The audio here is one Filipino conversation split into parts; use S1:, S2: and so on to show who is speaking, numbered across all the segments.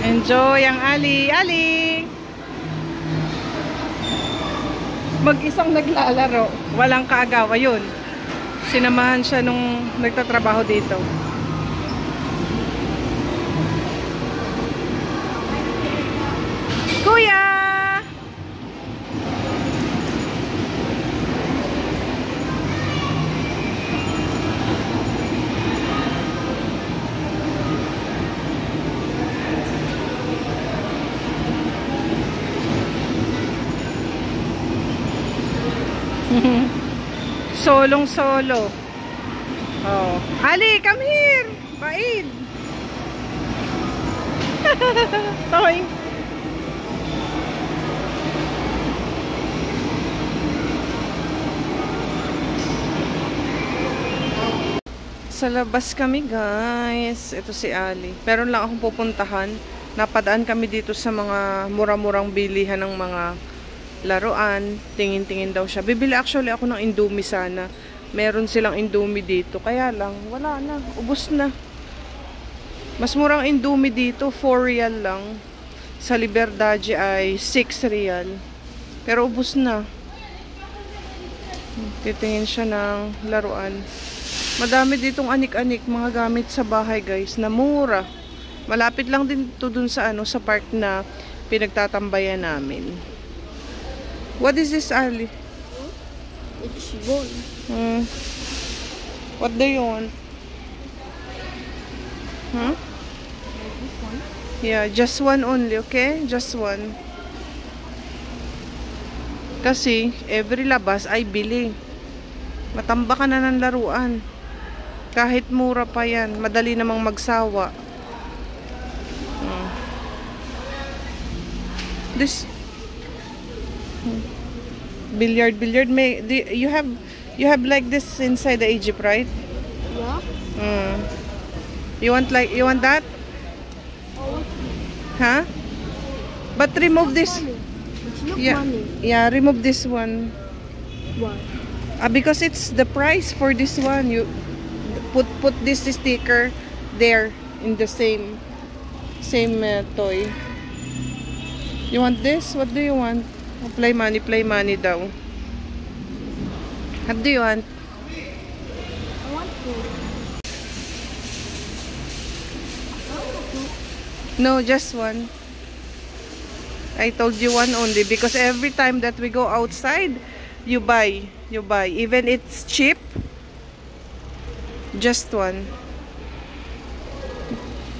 S1: Enjoy ang Ali. Ali! Mag-isang naglalaro. Walang kaagawa yun. Sinamahan siya nung nagtatrabaho dito. Kuya! Solong solo. Oh, Ali, come here. Baid. Toy. Sa labas kami, guys. Ito si Ali. Meron lang akong pupuntahan. Napadaan kami dito sa mga mura-murang bilihan ng mga laruan. Tingin-tingin daw siya. Bibili actually ako ng Indomie sana. Meron silang Indomie dito. Kaya lang, wala na. Ubus na. Mas murang Indomie dito, 4 real lang. Sa Liberdade ay 6 real. Pero ubus na. Titingin siya ng laruan. Madami ditong anik-anik mga gamit sa bahay, guys, na mura. Malapit lang din to dun sa sa park na pinagtatambayan namin. What is this, Ali?
S2: It's ball.
S1: What do you want? Huh? Yeah, just one only, okay? Just one. Kasi, every labas ay bili. Matamba ka na ng laruan. Kahit mura pa yan, madali namang magsawa. This billiard. May you have like this inside the Egypt, right?
S2: Yeah.
S1: You want that? Huh? But remove this.
S2: It's not
S1: Yeah.
S2: money.
S1: Yeah, remove this one.
S2: Why?
S1: Because it's the price for this one. You put this sticker there in the same toy. You want this? What do you want? Oh, play money daw. What do you want?
S2: I want to.
S1: No, just one. I told you one only because every time that we go outside, you buy. Even it's cheap, just one.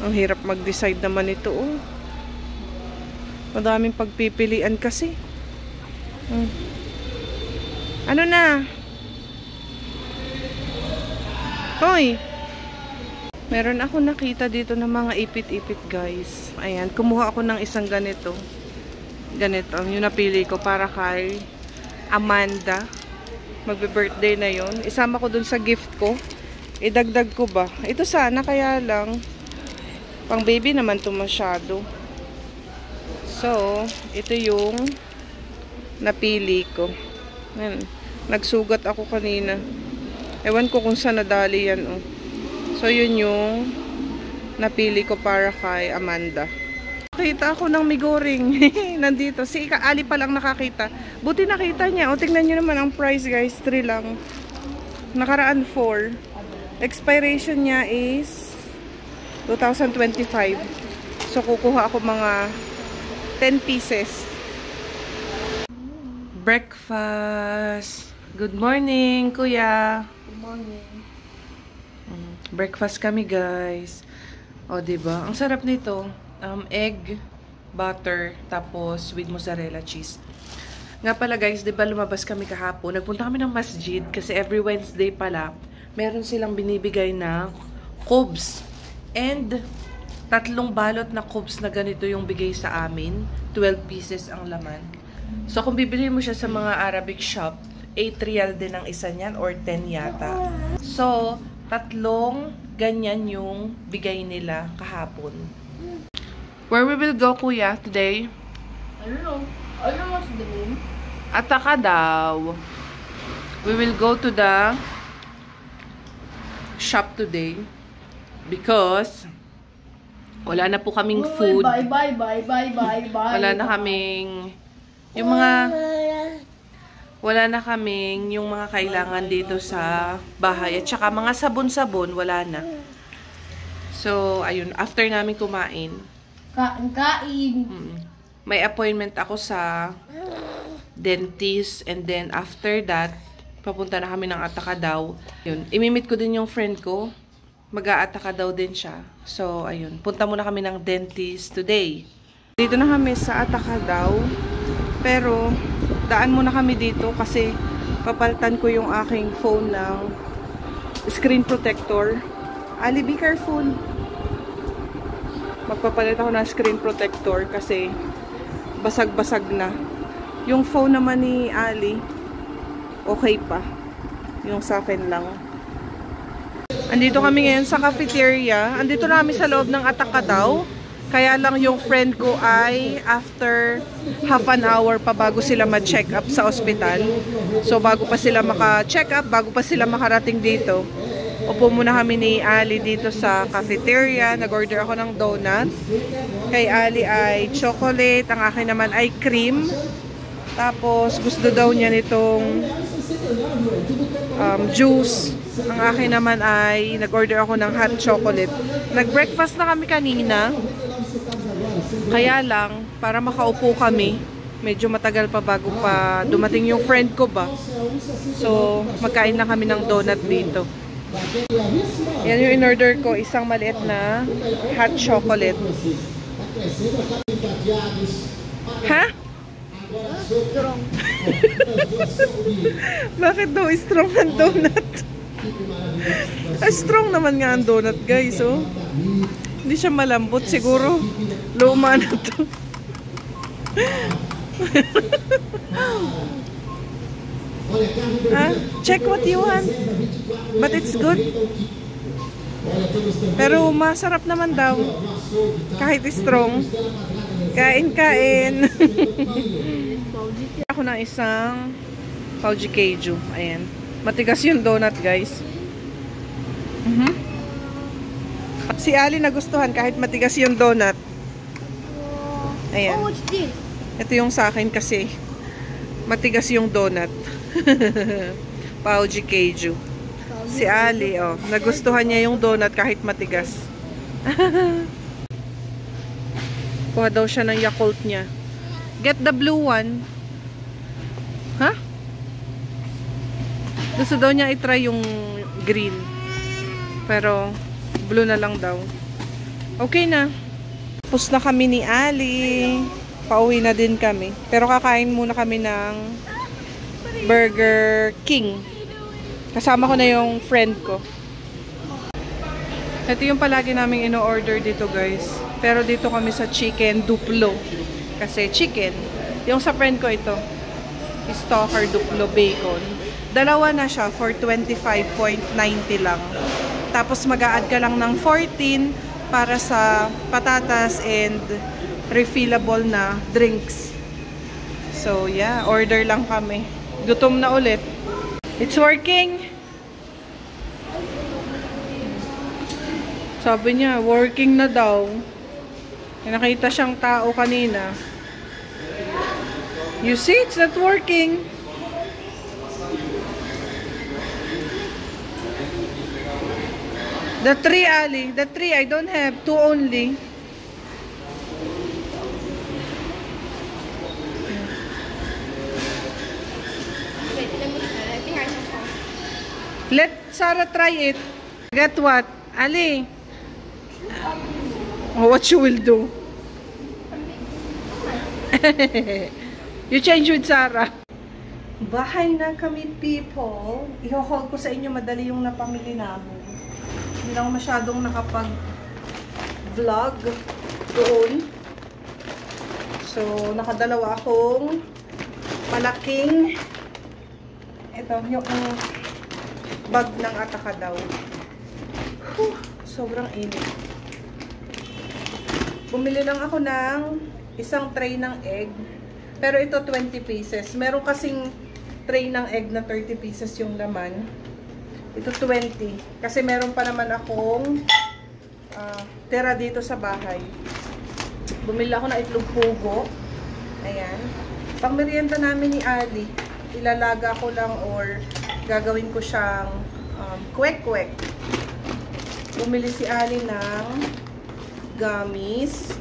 S1: Ang hirap mag-decide naman ito, oh. Madaming pagpipilian kasi. Ano na? Hoy! Meron ako nakita dito ng mga ipit-ipit, guys. Ayan, kumuha ako ng isang ganito. Ganito, yung napili ko para kay Amanda. Magbe-birthday na yon. Isama ko dun sa gift ko. Idagdag ko ba? Ito sana, kaya lang pang baby naman to masyado. So, ito yung napili ko. Ayan. Nagsugat ako kanina. Ewan ko kung saan nadali yan, oh. So, yun yung napili ko para kay Amanda. Nakita ako ng migoring. Nandito. Si Ali pa lang nakakita. Buti nakita niya. O, tingnan nyo naman ang price, guys. 3 lang. Nakaraan 4. Expiration niya is 2025. So, kukuha ako mga 10 pieces. Breakfast. Good morning, kuya.
S2: Good morning.
S1: Breakfast kami, guys. O, diba? Ang sarap nito. Egg, butter, tapos with mozzarella cheese. Nga pala, guys, diba lumabas kami kahapon? Nagpunta kami ng masjid kasi every Wednesday pala, meron silang binibigay na cubes. And 3 balot na cubes na ganito yung bigay sa amin. 12 pieces ang laman. So, kung bibili mo siya sa mga Arabic shop, 8 real din ang isa niyan or 10 yata. So, 3 ganyan yung bigay nila kahapon. Where we will go, kuya, today?
S2: I don't know. I don't know what's the name.
S1: Ataka daw. We will go to the shop today because Wala na po kaming food.
S2: Bye, bye, bye, bye, bye, bye.
S1: Wala na kaming yung mga yung mga kailangan dito sa bahay. At saka mga sabon-sabon, wala na. So, ayun. After namin kumain.
S2: Kain.
S1: May appointment ako sa dentist. And then, after that, papunta na kami ng Atacadao. Yun. Imimit ko din yung friend ko. Mag-a-Atacadao din siya. So, ayun. Punta muna kami ng dentist today. Dito na kami sa Atacadao. Pero, daan muna kami dito kasi papalitan ko yung aking phone ng screen protector. Ali, be careful. Magpapalit ako ng screen protector kasi basag-basag na. Yung phone naman ni Ali, okay pa. Yung sa akin lang. Andito kami ngayon sa cafeteria. Andito na kami sa loob ng Atacadao. Kaya lang yung friend ko ay after half an hour pa bago sila ma-check up sa ospital. So bago pa sila maka-check up, bago pa sila makarating dito, upo muna kami ni Ali dito sa cafeteria. Nag-order ako ng donut. Kay Ali ay chocolate. Ang akin naman ay cream. Tapos gusto daw niya nitong juice. Ang akin naman ay nag-order ako ng hot chocolate. Nag-breakfast na kami kanina. Kaya lang, para makaupo kami, medyo matagal pa bago pa dumating yung friend ko ba. So, magkain lang kami ng donut dito. Yan yung in-order ko, isang maliit na hot chocolate. Ha?
S2: Strong.
S1: Bakit daw strong ang donut? Strong naman nga ang donut, guys, oh. Hindi siya malambot, siguro luma na to. Check what you want. But it's good. Pero masarap naman daw. Kahit strong. Kain-kain. Ako ng isang Pauji Keiju. Ayan. Matigas yung donut, guys. Si Ali nagustuhan kahit matigas yung donut. Ayan.
S2: Oh, what's this?
S1: Ito yung sa akin kasi matigas yung donut. Pauji Keiju. Si Ali, oh, nagustuhan niya yung donut kahit matigas. Kuha daw siya ng Yakult niya. Get the blue one. Ha? Huh? Gusto daw niya i-try yung green. Pero blue na lang daw. Okay na. Tapos na kami ni Ali. Pauwi na din kami. Pero kakain muna kami ng Burger King. Kasama ko na yung friend ko. Ito yung palagi naming ino-order dito, guys. Pero dito kami sa chicken duplo. Kasi chicken. Yung sa friend ko ito. Stalker duplo bacon. Dalawa na siya for 25.90 lang. Tapos mag-a-add ka lang ng 14 para sa patatas and refillable na drinks. So, yeah. Order lang kami. Gutom na ulit. It's working. Sabi niya, working na daw. Nakita siyang tao kanina. You see, it's not working. The 3, Ali. The 3, I don't have. 2 only.
S2: Wait, I think I saw.
S1: Let Sarah try it. Get what? Ali. Oh, what you will do? You change with Sarah. Bahay na kami, people. I-haul ko sa inyo madali yung napamili namin. Hindi lang masyadong nakapag-vlog doon. So, nakadalawa akong malaking ito, yung bag ng Atacadao. Sobrang init. Bumili lang ako ng isang tray ng egg. Pero ito 20 pieces. Meron kasing tray ng egg na 30 pieces yung laman. Ito 20. Kasi meron pa naman akong tira dito sa bahay. Bumili ako ng itlog pugo. Ayan. Pang merienda namin ni Ali, ilalaga ko lang or gagawin ko siyang kwek-kwek. Bumili si Ali ng gummies.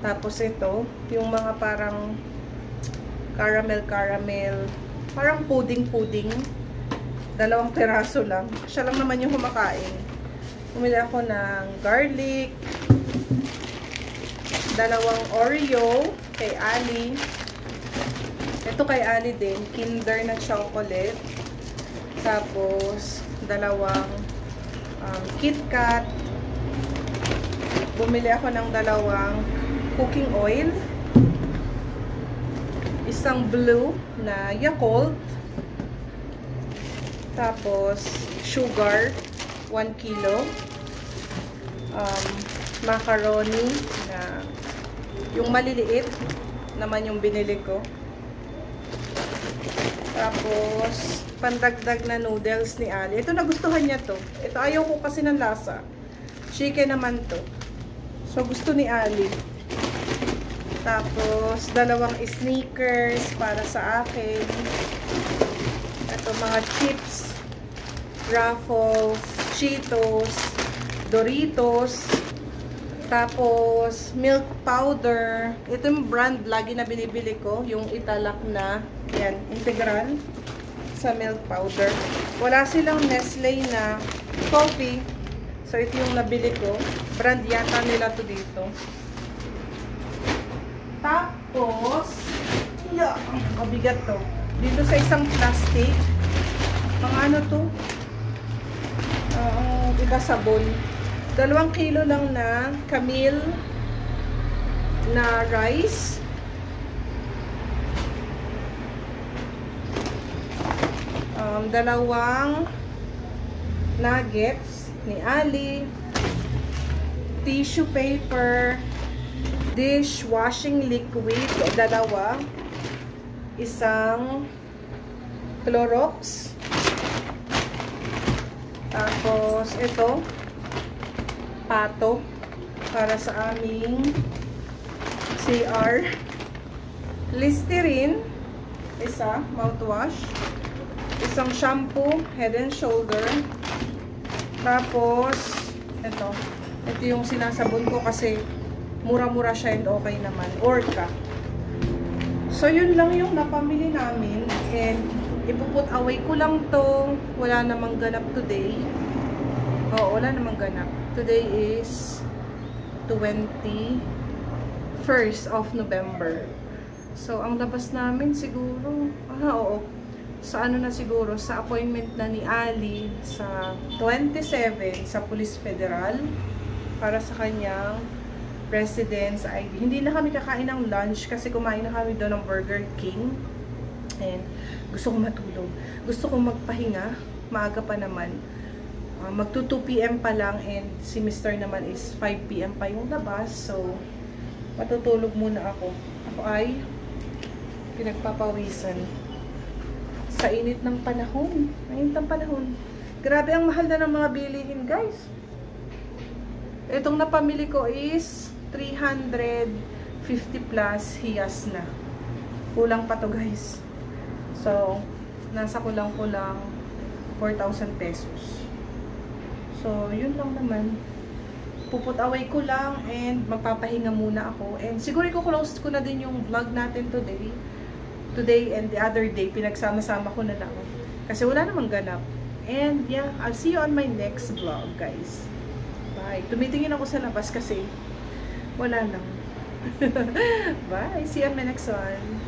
S1: Tapos ito, yung mga parang caramel. Parang pudding. 2 piraso lang. Siya lang naman yung kumakain. Bumili ako ng garlic. 2 Oreo kay Ali. Ito kay Ali din, Kinder na chocolate. Tapos 2 KitKat. Bumili ako ng 2 cooking oil. 1 blue na Yakult. Tapos sugar 1 kilo. Macaroni na yung maliliit naman yung binili ko. Tapos pandagdag na noodles ni Ali. Ito nagustuhan niya to. Ito ayaw ko kasi ng lasa. Chicken naman to. So gusto ni Ali. Tapos 2 sneakers para sa akin. Ito mga chips, Ruffles, Cheetos, Doritos. Tapos milk powder. Ito yung brand lagi na binibili ko, yung Italak na yan, integral sa milk powder. Wala silang Nestle na coffee. So ito yung nabili ko. Brand yata nila to dito. Tapos, mabigat to. Dito sa isang plastic. Mga ano to? Iba sabon. 2 kilo lang na Camille na rice. Dalawang nuggets ni Ali. Tissue paper. Dishwashing liquid, 2. 1 Clorox. Tapos ito pato para sa aming CR. Listerine 1 mouthwash. 1 shampoo, Head and Shoulder. Tapos ito yung sinasabon ko kasi mura-mura siya and okay naman. Orca. So, yun lang yung napamili namin. And, ipuput away ko lang to. Wala namang ganap today. Oo, wala namang ganap. Today is 21st of November. So, ang labas namin siguro, oo. Sa ano na siguro, sa appointment na ni Ali sa 27 sa Police Federal para sa kanyang Residence ID. Hindi na kami kakain ng lunch kasi kumain na kami doon ng Burger King. And gusto ko matulog. Gusto ko magpahinga. Maaga pa naman. Magto 2 PM pa lang and si Mr. naman is 5 PM pa yung labas. So, matutulog muna ako. Ako ay pinagpapawisan. Sa init ng panahon. Mainit ng panahon. Grabe ang mahal na ng mga bilihin, guys. Itong napamili ko is 350 plus hiyas na. Kulang pa to, guys. So, nasa kulang-kulang 4,000 pesos. So, yun lang naman. Puput away ko lang and magpapahinga muna ako. And siguro i-close ko na din yung vlog natin today. Today and the other day, pinagsama-sama ko na lang. Kasi wala namang ganap. And yeah, I'll see you on my next vlog, guys. Bye. Tumitingin ako sa labas kasi wala lang. Bye. See you on my next one.